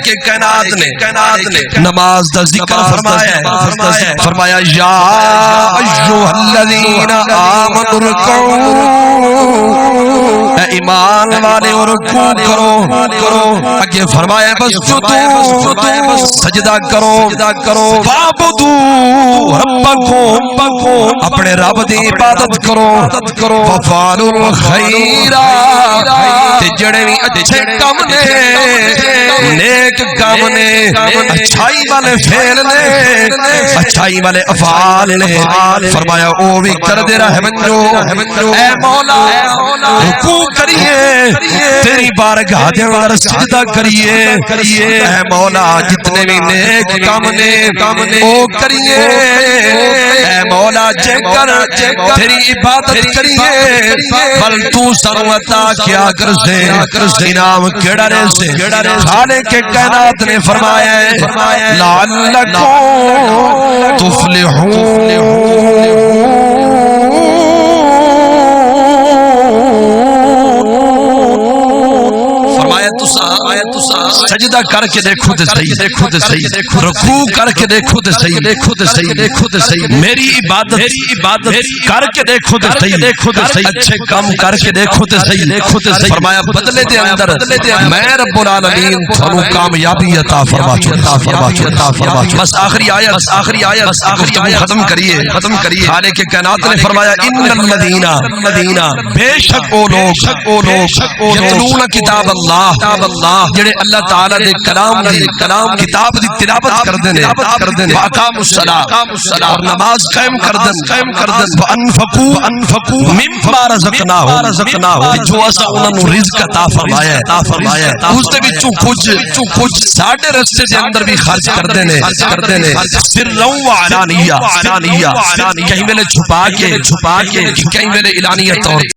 کے کائنات نے نماز دا ذکر فرمایا یا ایھا الذین آمنوا ارکعوا، اے ایمان والے رکوع کرو، اگے فرمایا فاسجدوا، سجدہ کرو، فاعبدوا ربکم، اپنے رب دی عبادت کرو، وفعلوا الخیر، تے جڑے بھی اچھے کام نے، نیک کام نے، اچھائی والے فعل نے، اچھائی والے افعال نے، فرمایا او بھی کر دے رہے بنجو، اے مولا رکوع کریے، تیری بارگاہ دے اندر سجدہ کریے، اے مولا جتنے بھی نیک کام نے او کریے، اے مولا جے کر تیری عبادت کریے، بل تو سانو عطا کیا کر سے انعام کیڑا رے سے خالق کے کائنات نے فرمایا لعلکم تفلحون، سجدہ کر کے دیکھو تے صحیح، رکوع کر کے دیکھو تے صحیح، میری عبادت کر کے دیکھو تے صحیح، اچھے کام کر کے دیکھو تے صحیح، فرمایا بدلے دے اندر میں رب العالمین تھانوں کامیابی عطا فرما چکا۔ بس آخری آیت ختم کریے۔ خالق کے کائنات نے فرمایا ان الذین، بے شک او لوگ یتلون کتاب اللہ، جڑے اللہ تعالی دے کلام کتاب دی تلاوت کردے نے، واقاموا الصلاۃ، اور نماز قائم کردن، وانفقوا مما رزقناہم، جو اسا انہاں نوں رزق عطا فرمایا اس دے وچوں کچھ ساڈے رستے دے اندر بھی خرچ کردے نے، سرا و علانیہ، کہیں ویلے چھپا کے، کہیں ویلے علانیہ طور